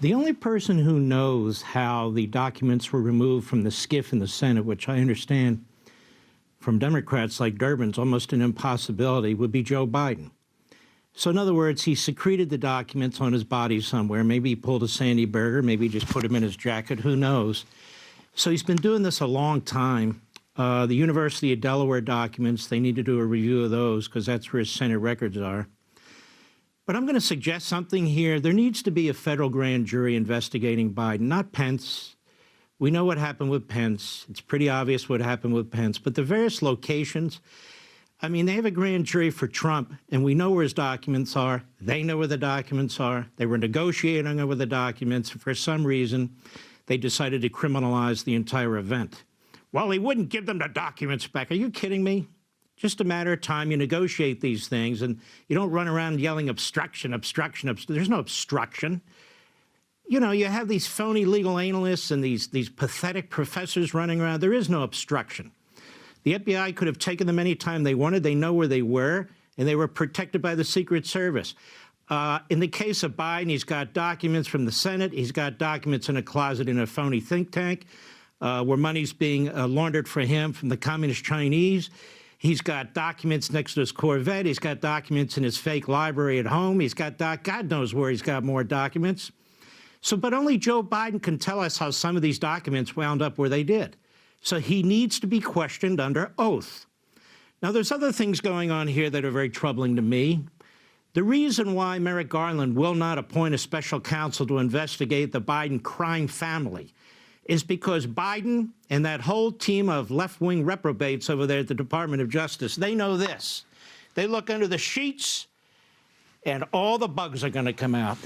The only person who knows how the documents were removed from the SCIF in the Senate, which I understand from Democrats like Durbin's almost an impossibility, would be Joe Biden. So in other words, he secreted the documents on his body somewhere. Maybe he pulled a Sandy Berger, maybe he just put them in his jacket, who knows. So he's been doing this a long time. The University of Delaware documents, they need to do a review of those because that's where his Senate records are. But I'm going to suggest something here. There needs to be a federal grand jury investigating Biden, not Pence. We know what happened with Pence. It's pretty obvious what happened with Pence. But the various locations, I mean, they have a grand jury for Trump, and we know where his documents are. They know where the documents are. They were negotiating over the documents. For some reason, they decided to criminalize the entire event. Well, he wouldn't give them the documents back. Are you kidding me? Just a matter of time. You negotiate these things, and you don't run around yelling obstruction, obstruction, obstruction. There's no obstruction. You know, you have these phony legal analysts and these pathetic professors running around. There is no obstruction. The FBI could have taken them any time they wanted. They know where they were, and they were protected by the Secret Service. In the case of Biden, he's got documents from the Senate. He's got documents in a closet in a phony think tank where money's being laundered for him from the Communist Chinese. He's got documents next to his Corvette. He's got documents in his fake library at home. He's got God knows where he's got more documents. So, but only Joe Biden can tell us how some of these documents wound up where they did. So he needs to be questioned under oath. Now, there's other things going on here that are very troubling to me. The reason why Merrick Garland will not appoint a special counsel to investigate the Biden crime family is because Biden and that whole team of left-wing reprobates over there at the Department of Justice, they know this. They look under the sheets, and all the bugs are going to come out.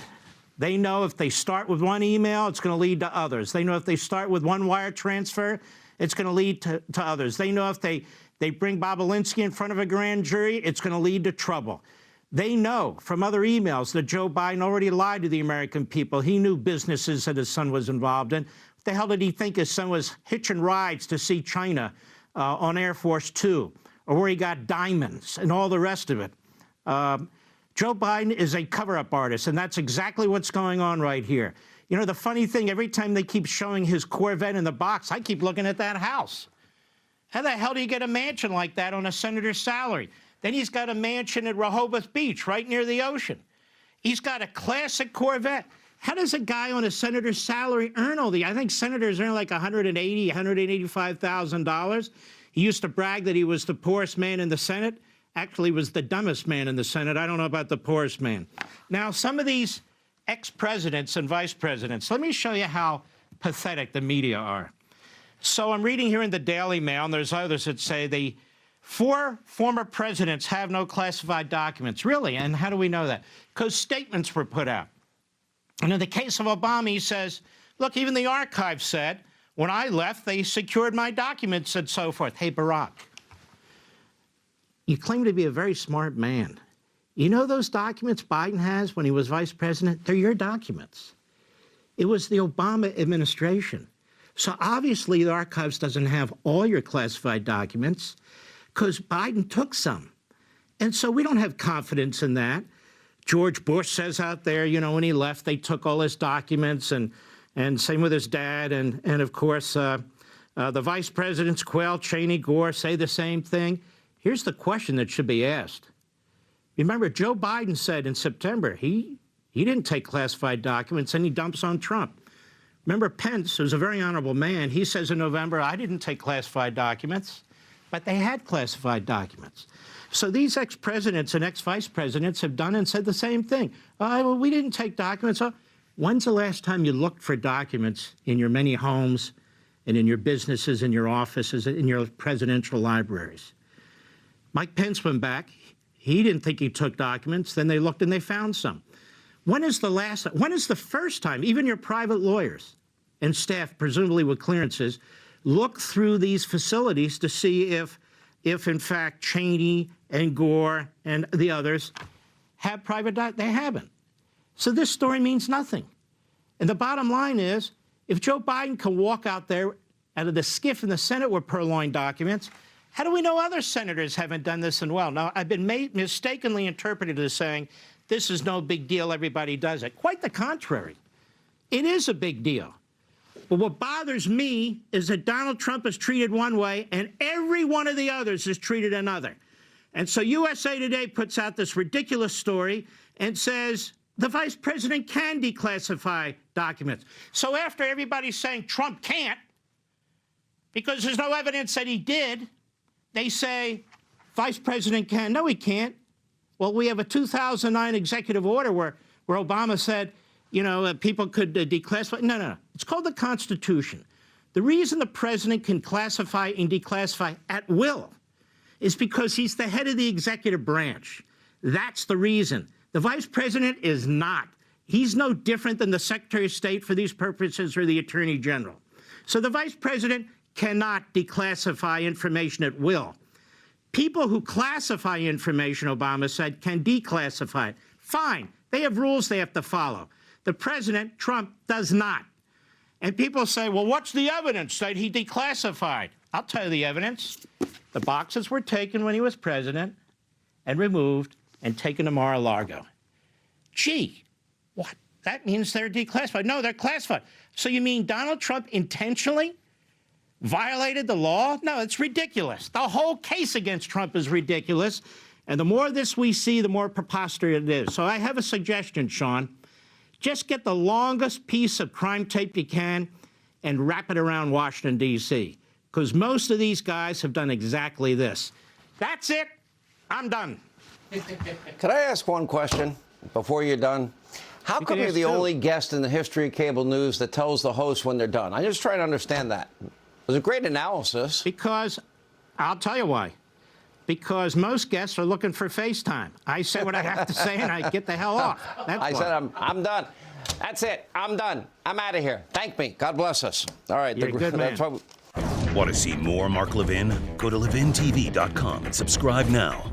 They know if they start with one email, it's going to lead to others. They know if they start with one wire transfer, it's going to lead to others. They know if they bring Bobulinski in front of a grand jury, it's going to lead to trouble. They know from other emails that Joe Biden already lied to the American people. He knew businesses that his son was involved in. What the hell did he think his son was hitching rides to see China on Air Force Two, or where he got diamonds and all the rest of it? Joe Biden is a cover-up artist, and that's exactly what's going on right here. You know, the funny thing, every time they keep showing his Corvette in the box, I keep looking at that house. How the hell do you get a mansion like that on a senator's salary? Then he's got a mansion at Rehoboth Beach, right near the ocean. He's got a classic Corvette. How does a guy on a senator's salary earn all the? I think senators earn like $180,000, $185,000. He used to brag that he was the poorest man in the Senate. Actually, was the dumbest man in the Senate. I don't know about the poorest man. Now, some of these ex-presidents and vice presidents, let me show you how pathetic the media are. So I'm reading here in the Daily Mail, and there's others that say the 4 former presidents have no classified documents. Really? And how do we know that? Because statements were put out. And in the case of Obama, he says, look, even the archive said, when I left, they secured my documents and so forth. Hey, Barack, you claim to be a very smart man. You know those documents Biden has when he was vice president? They're your documents. It was the Obama administration. So obviously the archives doesn't have all your classified documents because Biden took some. And so we don't have confidence in that. George Bush says out there, you know, when he left, they took all his documents, and same with his dad. And of course, the vice presidents, Quayle, Cheney, Gore, say the same thing. Here's the question that should be asked. Remember, Joe Biden said in September he didn't take classified documents, and he dumps on Trump. Remember, Pence, who's a very honorable man, he says in November, I didn't take classified documents, but they had classified documents. So these ex-presidents and ex-vice presidents have done and said the same thing. Well, we didn't take documents. When's the last time you looked for documents in your many homes and in your businesses, in your offices, in your presidential libraries? Mike Pence went back. He didn't think he took documents. Then they looked and they found some. When is the first time, even your private lawyers and staff, presumably with clearances, look through these facilities to see if in fact Cheney and Gore and the others have private documents? They haven't. So this story means nothing. And the bottom line is, if Joe Biden can walk out there out of the SCIF in the Senate with purloined documents, how do we know other senators haven't done this and well? Now, I've been mistakenly interpreted as saying, this is no big deal, everybody does it. Quite the contrary. It is a big deal. But what bothers me is that Donald Trump is treated one way and every one of the others is treated another. And so USA Today puts out this ridiculous story and says the vice president can declassify documents. So after everybody's saying Trump can't, because there's no evidence that he did, they say vice president can. No, he can't. Well, we have a 2009 executive order where Obama said, you know, people could declassify. No. It's called the Constitution. The reason the president can classify and declassify at will is because he's the head of the executive branch. That's the reason. The vice president is not. He's no different than the Secretary of State for these purposes or the Attorney General. So the vice president cannot declassify information at will. People who classify information, Obama said, can declassify it. Fine. They have rules they have to follow. The president, Trump, does not. And people say, well, what's the evidence that he declassified? I'll tell you the evidence. The boxes were taken when he was president and removed and taken to Mar-a-Lago. Gee, what? That means they're declassified. No, they're classified. So you mean Donald Trump intentionally violated the law? No, it's ridiculous. The whole case against Trump is ridiculous. And the more of this we see, the more preposterous it is. So I have a suggestion, Sean. Just get the longest piece of crime tape you can and wrap it around Washington, D.C., because most of these guys have done exactly this. That's it. I'm done. Could I ask one question before you're done? How come you're the only guest in the history of cable news that tells the host when they're done? I just try to understand that. It was a great analysis. Because, I'll tell you why. Because most guests are looking for FaceTime. I say what I have to say and I get the hell off. That's why. I said I'm done. That's it. I'm done. I'm out of here. Thank me. God bless us. All right. You're a good man. Want to see more Mark Levin? Go to LevinTV.com and subscribe now.